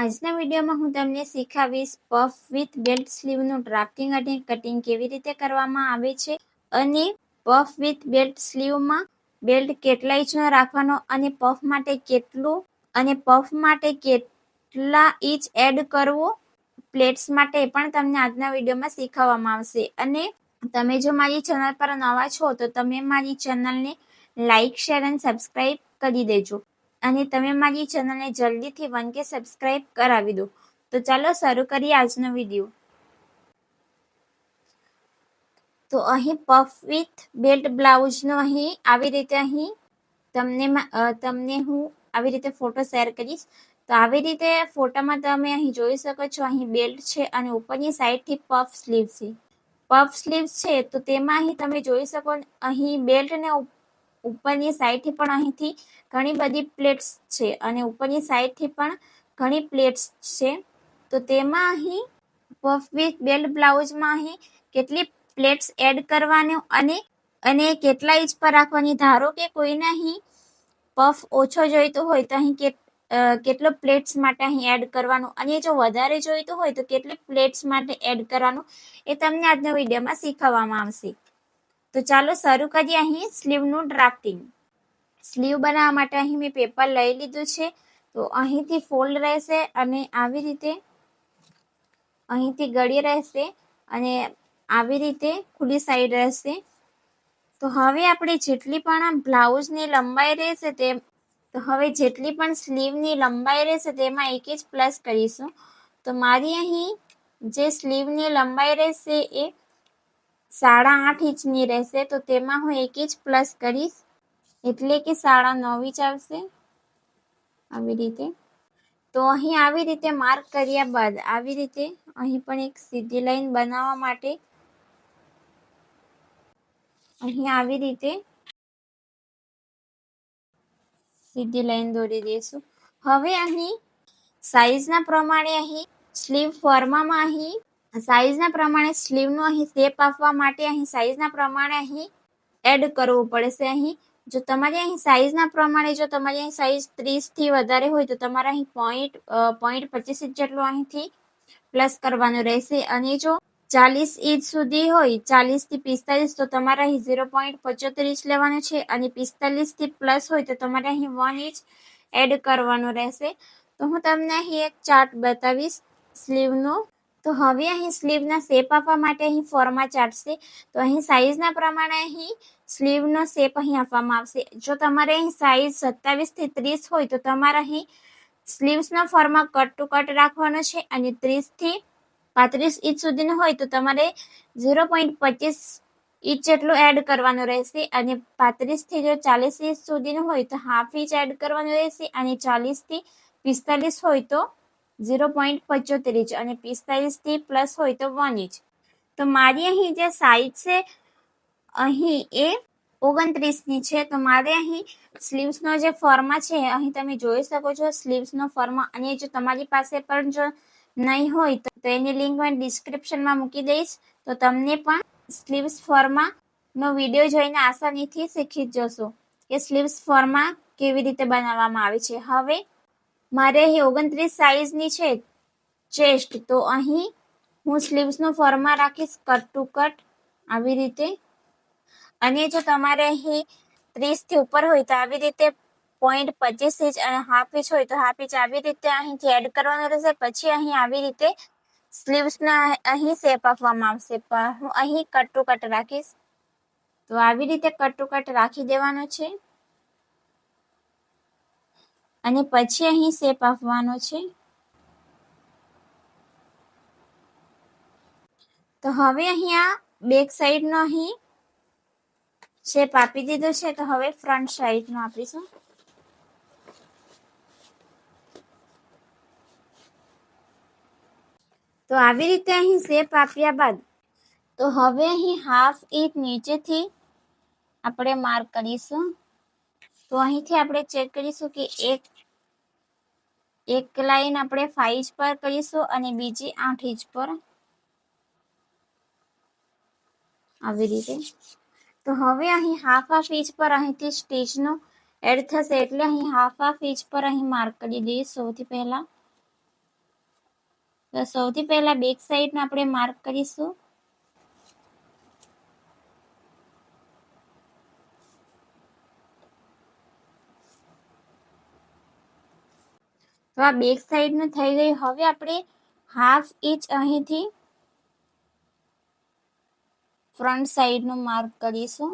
આજના વિડીયોમાં હું તમને શીખવીશ પફ વિથ બેલ્ટ સ્લીવનું ડ્રાફ્ટિંગ અને કટિંગ કેવી રીતે કરવામાં આવે છે અને પફ વિથ બેલ્ટ સ્લીવમાં બેલ્ટ કેટલા ઇંચનો રાખવાનો અને પફ માટે કેટલા ઇંચ એડ કરવો પ્લેટ્સ માટે પણ તમને આજના વિડીયોમાં શીખવવામાં આવશે. અને તમે જો મારી ચેનલ પર નવા છો તો તમે મારી ચેનલને લાઇક, શેર અને સબસ્ક્રાઇબ કરી દેજો અને તમે મારી ચેનલને જલ્દીથી 1K સબસ્ક્રાઇબ કરાવી દો. તો ચાલો શરૂ કરીએ આજનો વિડીયો. તો અહીં પફ વિથ બેલ્ટ બ્લાઉઝનો અહીં આવી રીતે અહીં તમને હું આવી રીતે ફોટો શેર કરીશ. તો આવી રીતે ફોટામાં તમે અહીં જોઈ શકો છો, અહીં બેલ્ટ છે અને ઉપરની સાઈડથી પફ સ્લીવ છે. પફ સ્લીવ છે તો તેમાં અહીં તમે જોઈ શકો અહીં બેલ્ટ ને ઉપરની સાઈડથી પણ અહીંથી ઘણી બધી પ્લેટ્સ છે અને ઉપરની સાઈડથી પણ ઘણી પ્લેટ્સ છે. તો તેમાં અહીં પફ વિથ બેલ્ટ બ્લાઉઝમાં અહીં કેટલી પ્લેટ્સ એડ કરવાનું અને કેટલા ઇંચ પર રાખવાની. ધારો કે કોઈને અહીં પફ ઓછો જોઈતો હોય તો અહીં કેટલો પ્લેટ્સ માટે અહીં એડ કરવાનું અને જો વધારે જોઈતું હોય તો કેટલી પ્લેટ્સ માટે એડ કરવાનું એ તમને આજના વિડીયોમાં શીખવવામાં આવશે. તો ચાલો શરૂ કરીએ અહીં સ્લીવનું ડ્રાફ્ટિંગ. સ્લીવ બનાવવા માટે અહીં મેં પેપર લઈ લીધું છે. તો અહીંથી ફોલ્ડ રહેશે અને આવી રીતે અહીંથી ગળી રહેશે અને આવી રીતે ખુલ્લી સાઈડ રહેશે. તો હવે આપણે જેટલી પણ બ્લાઉઝની લંબાઈ રહેશે જેટલી પણ સ્લીવની લંબાઈ રહેશે તેમાં 1 ઇંચ પ્લસ કરીશું. તો મારી અહીં જે સ્લીવની લંબાઈ રહેશે એ 8.5 ઇંચની રહેશે. તો તેમાં હું 1 ઇંચ પ્લસ કરીશ એટલે કે 9.5 ઇંચ આવશે આવી રીતે. તો અહીં આવી રીતે માર્ક કર્યા બાદ આવી રીતે અહીં પણ એક સીધી લાઈન બનાવવા માટે અહીં આવી રીતે સીધી લાઈન દોરી દઈશું. હવે અહીં સાઈઝના પ્રમાણે અહીં સ્લીવ ફોર્મામાં અહીં સાઈઝના પ્રમાણે સ્લીવનો અહીં શેપ આપવા માટે અહીં સાઈઝના પ્રમાણે અહીં એડ કરવું પડશે. અહીં જો તમારી અહીં સાઈઝના પ્રમાણે જો તમારી અહીં સાઈઝ 30 થી વધારે હોય તો તમારે અહીં 0.25 ઇંચ જેટલું અહીંથી પ્લસ કરવાનું રહેશે અને જો 40 ઇંચ સુધી હોય 40 થી 45 તો તમારે અહીં 0.75 ઇંચ લેવાનું છે અને 45 થી પ્લસ હોય તો તમારે અહીં 1 ઇંચ એડ કરવાનું રહેશે. તો હું તમને અહીં એક ચાર્ટ બતાવીશ સ્લીવનો. તો હવે અહીં સ્લીવના શેપ આપવા માટે અહીં ફોર્મા ચાર્ટ છે. તો અહીં સાઈઝના પ્રમાણે અહીં સ્લીવનો શેપ અહીં આપવામાં આવશે. જો તમારે અહીં સાઈઝ 27 થી 30 હોય તો તમારે અહીં સ્લીવ્સનો ફોર્મા કટ ટુ કટ રાખવાનો છે અને 30 થી 35 ઇંચ સુધીનો હોય તો તમારે 0.25 ઇંચ જેટલું એડ કરવાનું રહેશે અને 35 થી જો 40 ઇંચ સુધીનું હોય તો હાફ ઇંચ એડ કરવાનું રહેશે અને 40 થી 45 હોય તો 0.75 ઇંચ અને 45 થી પ્લસ હોય તો 1 ઇંચ. તો મારી અહીં જે સાઈઝ છે અહીં એ 29ની છે. તો મારે અહીં સ્લીવ્સનો જે ફોર્મા છે અહીં તમે જોઈ શકો છો સ્લીવ્સનો ફોર્મા. અને જો તમારી પાસે પણ જો નહીં હોય તો એની લિંક હું ડિસ્ક્રિપ્શનમાં મૂકી દઈશ. તો તમને પણ સ્લીવ્સ ફોર્માનો વિડીયો જોઈને આસાનીથી શીખી જશો કે સ્લીવ્સ ફોર્મા કેવી રીતે બનાવવામાં આવે છે. હવે મારે અહીં 29 સાઈઝની છે ચેસ્ટ. તો અહીં હું સ્લીવ્સનો ફોર્મા રાખીશ કટ ટુ કટ આવી રીતે. અને જો તમારે અહીં 30 થી ઉપર હોય તો આવી રીતે 0.25 ઇંચ અને હાફ ઇંચ હોય તો હાફ ઇંચ આવી રીતે અહીંથી એડ કરવાનું રહેશે. પછી અહીં આવી રીતે સ્લીવ્સના અહીં શેપ આપવામાં આવશે. પણ હું અહીં કટ ટુ કટ રાખીશ. તો આવી રીતે કટ ટુ કટ રાખી દેવાનો છે અને પછી અહીં શેપ આપવાનો છે. તો હવે અહીં આ બેક સાઈડનો અહીં શેપ આપી દીધો છે. તો હવે ફ્રન્ટ સાઈડનો આપીશું. તો આવી રીતે અહીં શેપ આપ્યા બાદ તો હવે અહીં હાફ ઇંચ નીચેથી આપણે માર્ક કરીશું. તો અહીંથી આપણે ચેક કરીશું કે એક લાઈન આપણે 5 ઇંચ પર કરીશું અને બીજી 8 ઇંચ પર આવી રીતે. તો હવે અહીં હાફ ઇંચ પર અહીંથી સ્ટીચનો એડ થશે એટલે અહીં હાફ ઇંચ પર અહીં માર્ક કરી દઈએ સૌથી પહેલા. તો સૌથી પહેલા બેક સાઈડને આપણે માર્ક કરીશું. તો આ બેક સાઈડનું થઈ ગયું. હવે આપણે 1/2 ઇંચ અહીંથી ફ્રન્ટ સાઈડનું માર્ક કરીશું.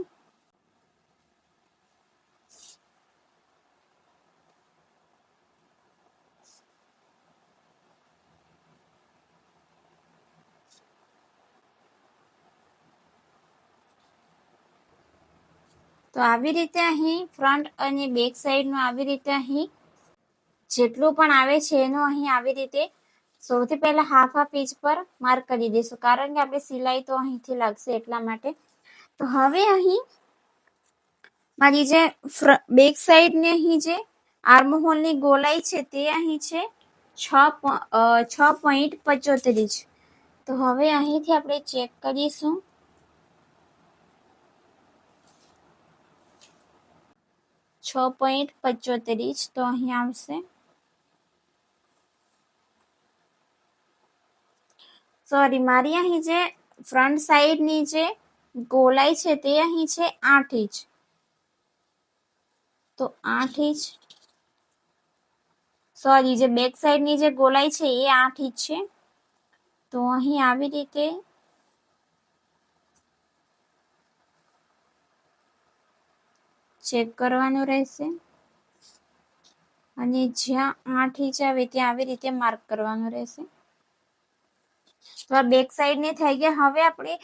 તો આવી રીતે અહીં ફ્રન્ટ અને બેક સાઈડનું આવી રીતે અહીં જેટલું પણ આવે છે એનું અહીં આવી રીતે સૌથી પહેલા 1/2 ઇંચ પર માર્ક કરી દઈશું, કારણ કે આપણે સિલાઈ તો અહીંથી લાગશે એટલા માટે. તો હવે અહીં મારી જે બેક સાઈડની અહીં જે આર્મહોલની ગોલાઈ છે તે અહીં છે 6.75 ઇંચ. તો હવે અહીંથી આપણે ચેક કરીશું. 6.75 ઇંચ તો અહીં આવશે. સોરી, મારી અહીં જે ફ્રન્ટ સાઈડની જે ગોલાઈ છે તે અહીં છે 8 ઇંચ. તો 8 ઇંચ, સોરી, જે બેક સાઈડની જે ગોલાઈ છે એ 8 ઇંચ છે. તો અહીં આવી રીતે ચેક કરવાનું રહેશે અને જ્યાં 8 ઇંચ આવે ત્યાં આવી રીતે માર્ક કરવાનું રહેશે. તો આ બેક સાઈડની થઈ ગયા. હવે આપણે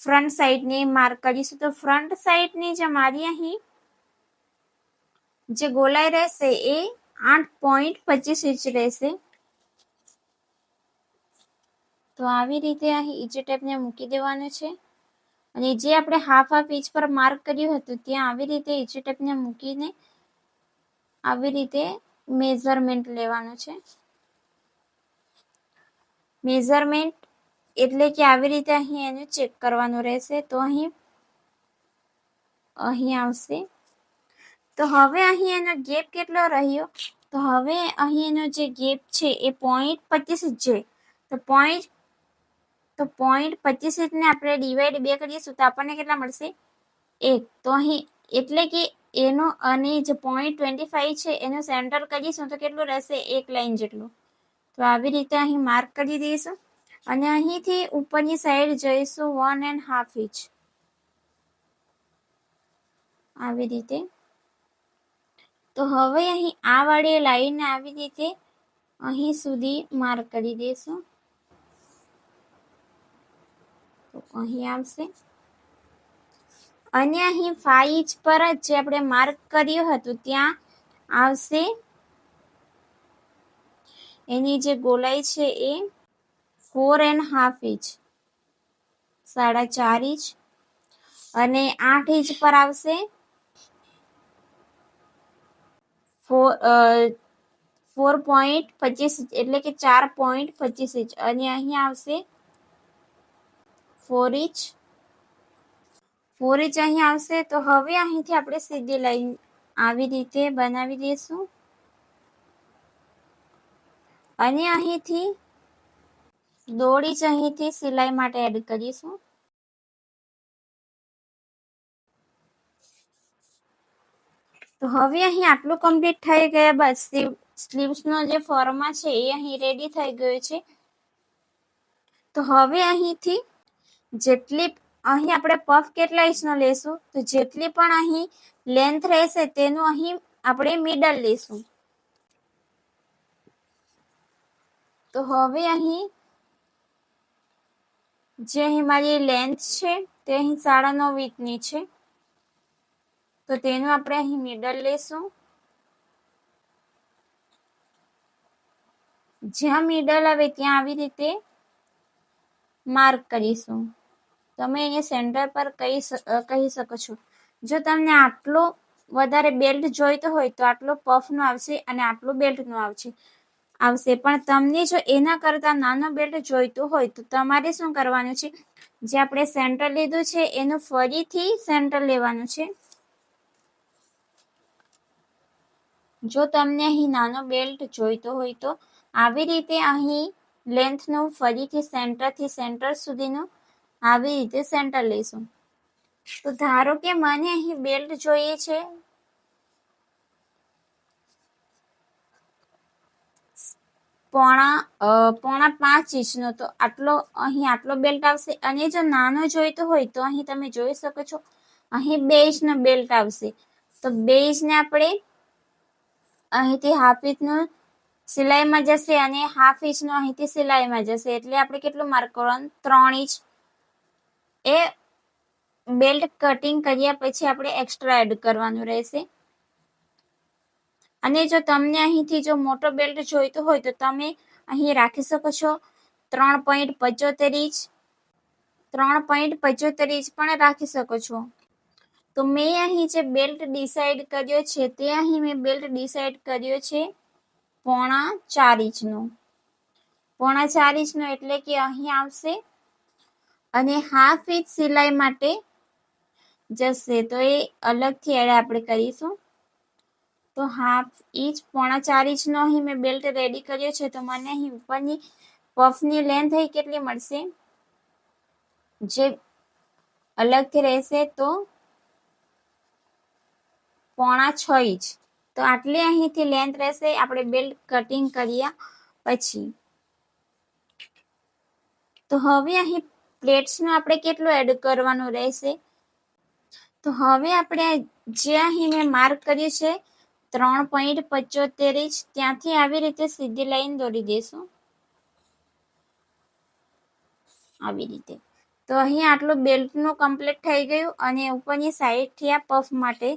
ફ્રન્ટ સાઈડની માર્ક કરીશું. તો ફ્રન્ટ સાઈડની જે મારી અહીં જે ગોલાઈ રહેશે એ 8.25 ઇંચ રહેશે. તો આવી રીતે અહીં ઈંચ ટેપને મૂકી દેવાનું છે અને જે આપણે 1/2 ઇંચ પર માર્ક કર્યું હતું ત્યાં આવી રીતે ઈંચ ટેપને મૂકીને આવી રીતે મેઝરમેન્ટ લેવાનું છે. મેઝરમેન્ટ એટલે કે આવી રીતે અહીં એનું ચેક કરવાનું રહેશે. તો અહીં આવશે. તો હવે અહીં એનો ગેપ કેટલો રહ્યો? તો હવે અહીં એનો જે ગેપ છે એ 0.25 ઇંચ છે. તો 0.25 ઇંચને આપણે ડિવાઈડ 2 કરીશું તો આપણને કેટલા મળશે? 1. તો અહીં એટલે કે એનો અને જે 0.25 છે એનું સેન્ટર કરીશું તો કેટલું રહેશે? 1 લાઈન જેટલું. તો આવી રીતે અહીં માર્ક કરી દઈશું અને અહીંથી ઉપરની સાઈડ જઈશું 1.5 ઇંચ આવી રીતે. તો હવે અહીં આ વાળી લાઈન આવી રીતે અહીં સુધી માર્ક કરી દઈશું. તો અહીં આવશે અને અહીં 5 ઇંચ પર જ જે આપણે માર્ક કર્યું હતું ત્યાં આવશે એની જે ગોલાઈ છે એ 4.5 ઇંચ, 4.5 ઇંચ અને 8 ઇંચ પર આવશે 4.25 એટલે કે 4.25 ઇંચ અને અહીં આવશે 4 ઇંચ. 4 ઇંચ અહીં આવશે. તો હવે અહીંથી આપણે સીધી લાઈન આવી રીતે બનાવી દઈશું અને અહીંથી 1.5 ઇંચ અહીંથી સિલાઈ માટે એડ કરીશું. તો હવે અહીં આટલું કમ્પ્લીટ થઈ ગયા બાદ સ્લીવ્સનો જે ફોર્મા છે એ અહીં રેડી થઈ ગયો છે. તો હવે અહીંથી જેટલી અહીં આપણે પફ કેટલા ઇંચનો લેશું? તો જેટલી પણ અહીં લેન્થ રહેશે તેનું અહીં આપણે મિડલ લેશું. તો હવે અહીં જે અહીં મારી લેન્થ છે તે અહીં 9.5 ઇંચની છે. તો તેનું આપણે અહીં મિડલ લેશું. જ્યાં મિડલ આવે ત્યાં આવી રીતે માર્ક કરીશું. તમે એને સેન્ટર પર કહી શકો છો. જો તમને આટલો વધારે બેલ્ટ જોઈતો હોય તો આટલો પફનો આવશે અને આટલો બેલ્ટનો આવશે. પણ તમને જો એના કરતા નાનો બેલ્ટ જોઈતો હોય તો તમારે શું કરવાનું છે? જે આપણે સેન્ટર લીધું છે એનું ફરીથી સેન્ટર લેવાનું છે. જો તમને અહીં નાનો બેલ્ટ જોઈતો હોય તો આવી રીતે અહીં લેન્થનું ફરીથી સેન્ટરથી સેન્ટર સુધીનું આવી રીતે સેન્ટર લઈશું. તો ધારો કે મને અહીં બેલ્ટ જોઈએ છે પોણા 5 ઇંચનો, તો અહીં આટલો બેલ્ટ આવશે. અને જો નાનો જોઈતો હોય તો અહીં તમે જોઈ શકો છો અહીં 2 ઇંચનો બેલ્ટ આવશે. તો 2 ઇંચને આપણે અહીંથી હાફ ઇંચનું સિલાઈમાં જશે અને હાફ ઇંચનો અહીંથી સિલાઈમાં જશે, એટલે આપણે કેટલું માર્ક કરવાનું? 3 ઇંચ. એ બેલ્ટ કટિંગ કર્યા પછી આપણે એક્સ્ટ્રા એડ કરવાનું રહેશે. અને જો તમને અહીંથી જો મોટો બેલ્ટ જોઈતો હોય તો તમે અહીં રાખી શકો છો 3.75 ઇંચ. 3.75 ઇંચ પણ રાખી શકો છો. તો મેં અહીં જે બેલ્ટ ડિસાઈડ કર્યો છે તે અહીં મેં બેલ્ટ ડિસાઈડ કર્યો છે પોણા 4 ઇંચનો. પોણા 4 ઇંચનો એટલે કે અહીં આવશે અને હાફ ઇંચ સિલાઈ માટે જશે, તો એ અલગથી એડ આપણે કરીશું. તો હાફ ઇંચ પોણા 4 ઇંચનો અહીં મેં બેલ્ટ રેડી કર્યો છે. તો મને અહીં ઉપરની પફની લેન્થ અહીં કેટલી મળશે જે અલગથી રહેશે? તો પોણા 6 ઇંચ. તો આટલી અહીંથી લેન્થ રહેશે આપણે બેલ્ટ કટિંગ કર્યા પછી. તો હવે અહીં પ્લેટ્સનું આપણે કેટલું એડ કરવાનું રહેશે? તો હવે આપણે જે અહીં મેં માર્ક કર્યું છે 3.75 ઇંચ, ત્યાંથી આવી રીતે સીધી લાઈન દોરી દઈશું આવી રીતે. તો અહીં આટલું બેલ્ટનું કમ્પ્લીટ થઈ ગયું અને ઉપરની સાઈડથી આ પફ માટે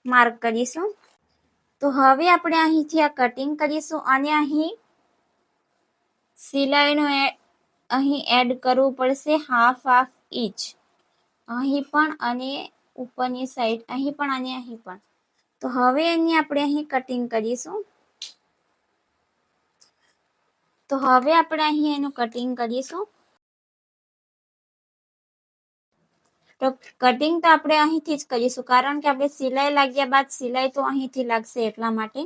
માર્ક કરીશું. તો હવે આપણે અહીંથી આ કટિંગ કરીશું અને અહીં સિલાઈનું અહીં એડ કરવું પડશે હાફ ઇંચ, અહીં પણ અને ઉપરની સાઈડ અહીં પણ અને અહીં પણ. તો હવે એની આપણે અહીં કટિંગ કરીશું. તો હવે આપણે અહીં એનું કટિંગ કરીશું. તો કટિંગ તો આપણે અહીંથી જ કરીશું કારણ કે આપણે સિલાઈ લાગ્યા બાદ સિલાઈ તો અહીંથી લાગશે એટલા માટે.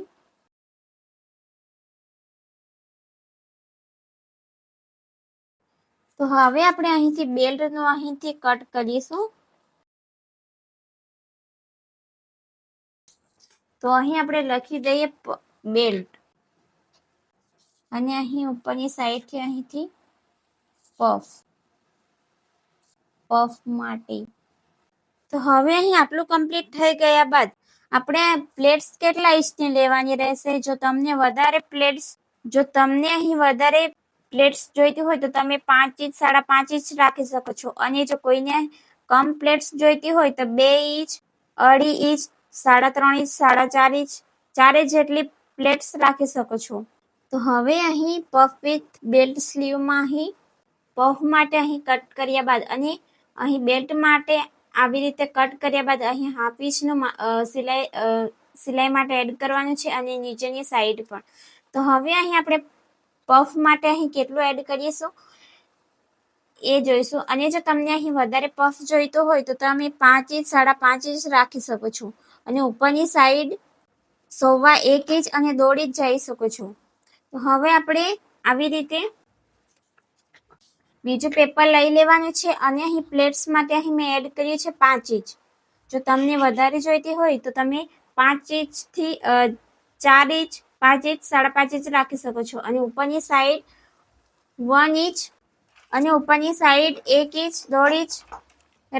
તો હવે આપણે અહીંથી બેલ્ટનું અહીંથી કટ કરીશું. તો અહીં આપણે લખી દઈએ બેલ્ટ અને અહીં ઉપરની સાઈડથી અહીંથી પફ માટે. તો હવે અહીં આટલું કમ્પ્લીટ થઈ ગયા બાદ આપણે પ્લેટ્સ કેટલા ઇંચની લેવાની રહેશે? જો તમને અહીં વધારે પ્લેટ્સ જોઈતી હોય તો તમે 5 ઇંચ 5.5 ઇંચ રાખી શકો છો. અને જો કોઈને કમ પ્લેટ્સ જોઈતી હોય તો 2 ઇંચ 2.5 ઇંચ 3.5 ઇંચ 4.5 ઇંચ 4 જેટલી પ્લેટ્સ રાખી શકો છો. તો હવે અહીં પફ વિથ બેલ્ટ સ્લીવમાં અહીં પફ માટે અહીં કટ કર્યા બાદ અને અહીં બેલ્ટ માટે આવી રીતે કટ કર્યા બાદ અહીં હાફ ઇંચનું સિલાઈ માટે એડ કરવાનું છે અને નીચેની સાઈડ પણ. તો હવે અહીં આપણે પફ માટે અહીં કેટલું એડ કરીશું એ જોઈશું. અને જો તમને અહીં વધારે પફ જોઈતો હોય તો તમે 5 ઇંચ 5.5 ઇંચ રાખી શકો છો અને ઉપરની સાઈડ 1.25 ઇંચ અને દોડી જ જઈ શકો છો. તો હવે આપણે આવી રીતે બીજું પેપર લઈ લેવાનું છે અને અહીં પ્લેટ્સ માટે અહીં મેં એડ કર્યું છે 5 ઇંચ. જો તમને વધારે જોઈતી હોય તો તમે 5 ઇંચથી 4 ઇંચ 5 ઇંચ 5.5 ઇંચ રાખી શકો છો અને ઉપરની સાઈડ 1 ઇંચ અને ઉપરની સાઈડ 1 ઇંચ 1.5 ઇંચ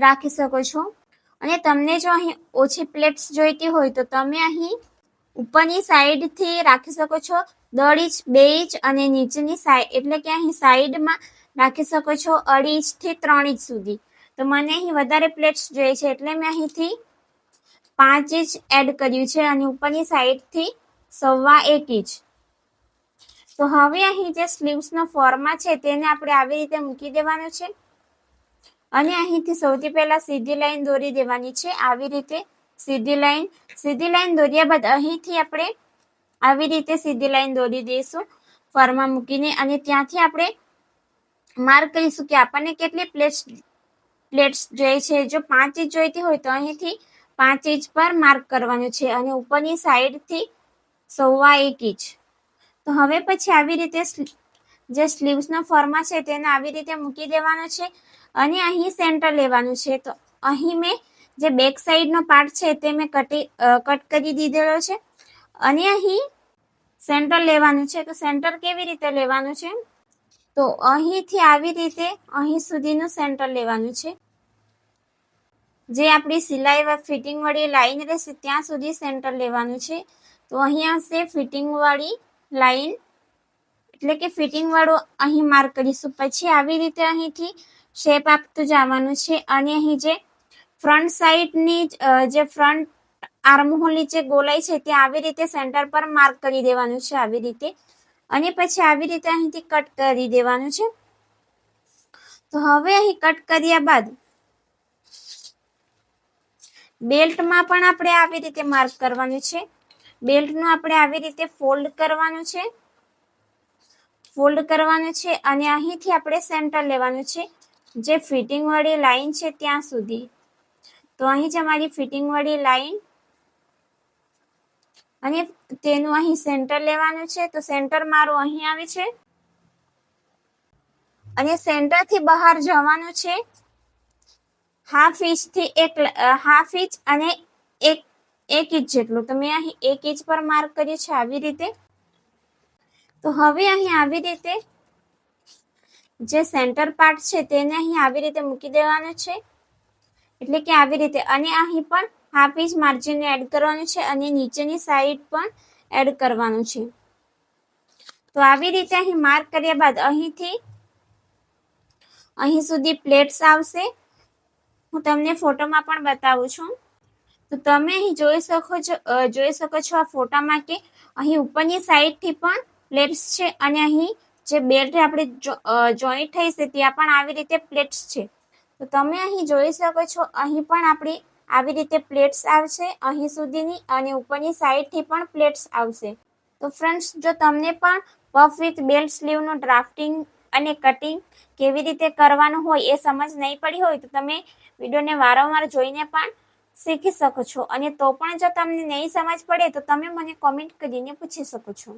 રાખી શકો છો. અને તમને જો અહીં ઓછી પ્લેટ્સ જોઈતી હોય તો તમે અહીં ઉપરની સાઈડથી રાખી શકો છો 1.5 ઇંચ 2 ઇંચ અને નીચેની સાઈડ એટલે કે અહીં સાઈડમાં રાખી શકો છો 2.5 ઇંચથી 3 ઇંચ સુધી. તો મને અહીં વધારે પ્લેટ્સ જોઈએ છે એટલે મેં અહીંથી 5 ઇંચ એડ કર્યું છે અને ઉપરની સાઈડથી 1.25 ઇંચ. તો હવે અહીં જે સ્લીવ્સનો ફોર્મા છે તેને આપણે આવી રીતે મૂકી દેવાનું છે અને અહીંથી સૌથી પહેલા સીધી લાઈન દોરી દેવાની છે. આવી રીતે સીધી લાઈન દોર્યા બાદ અહીંથી આપણે આવી રીતે સીધી લાઈન દોરી દઈશું ફોર્મા મૂકીને અને ત્યાંથી આપણે માર્ક કરીશું કે આપણને કેટલી પ્લેટ્સ જોઈએ છે. જો 5 ઇંચ જોઈતી હોય તો અહીંથી 5 ઇંચ પર માર્ક કરવાનું છે અને ઉપરની સાઈડથી 1.25 ઇંચ. તો હવે પછી આવી રીતે જે સ્લીવ્સનો ફોર્મા છે તેને આવી રીતે મૂકી દેવાનો છે અને અહીં સેન્ટર લેવાનું છે. તો અહીં મેં જે બેક સાઈડનો પાર્ટ છે તે મેં કટ કરી દીધેલો છે અને અહીં સેન્ટર લેવાનું છે. તો સેન્ટર કેવી રીતે લેવાનું છે? તો અહીંથી આવી રીતે અહીં સુધીનું સેન્ટર લેવાનું છે. જે આપણી સિલાઈ ફિટિંગ વાળી લાઈન રહેશે ત્યાં સુધી સેન્ટર લેવાનું છે. તો અહીં આવશે ફિટિંગ વાળી લાઈન, એટલે કે ફિટિંગ વાળું અહીં માર્ક કરીશું. પછી આવી રીતે અહીંથી શેપ આપતું જવાનું છે અને અહીં જે ફ્રન્ટ સાઈડની જે ફ્રન્ટ આર્મહોલની જે ગોલાઈ છે તે આવી રીતે સેન્ટર પર માર્ક કરી દેવાનું છે આવી રીતે, અને પછી આવી રીતે અહીંથી કટ કરી દેવાનું છે. તો હવે અહીં કટ કર્યા બાદ બેલ્ટમાં પણ આપણે આવી રીતે માર્ક કરવાનું છે. બેલ્ટનું આપણે આવી રીતે ફોલ્ડ કરવાનું છે અને અહીંથી આપણે સેન્ટર લેવાનું છે જે ફિટિંગ વાળી લાઈન છે ત્યાં સુધી. તો અહીં જ અમારી ફિટિંગ વાળી લાઈન અને તેનું અહીં સેન્ટર લેવાનું છે. તો સેન્ટર મારું અહીં આવે છે અને સેન્ટરથી બહાર જવાનું છે હાફ ઇંચ અને એક ઇંચ જેટલું. તો મેં અહીં 1 ઇંચ પર માર્ક કર્યું છે આવી રીતે. તો હવે અહીં આવી રીતે જે સેન્ટર પાર્ટ છે તેને અહીં આવી રીતે મૂકી દેવાનું છે, એટલે કે આવી રીતે. અને અહીં પણ હાફ ઇંચ માર્જિન એડ કરવાનું છે અને નીચેની સાઈડ પણ એડ કરવાનું છે. તો આવી રીતે અહીં માર્ક કર્યા બાદ અહીંથી અહીં સુધી પ્લેટ્સ આવશે. હું તમને ફોટોમાં પણ બતાવું છું. તો તમે અહીં જોઈ શકો છો આ ફોટામાં કે અહીં ઉપરની સાઈડથી પણ પ્લેટ્સ છે અને અહીં જે બેલ્ટ આપણે જોઈન્ટ થઈ છે ત્યાં પણ આવી રીતે પ્લેટ્સ છે. તો તમે અહીં જોઈ શકો છો અહીં પણ આપણી આવી રીતે પ્લેટ્સ આવશે અહીં સુધીની અને ઉપરની સાઈડથી પણ પ્લેટ્સ આવશે. તો ફ્રેન્ડ્સ, જો તમને પણ પફ વિથ બેલ્ટ સ્લીવનું ડ્રાફ્ટિંગ અને કટિંગ કેવી રીતે કરવાનું હોય એ સમજ નહીં પડી હોય તો તમે વિડીયોને વારંવાર જોઈને પણ શીખી શકો છો. અને તો પણ જો તમને નહીં સમજ પડે તો તમે મને કોમેન્ટ કરીને પૂછી શકો છો.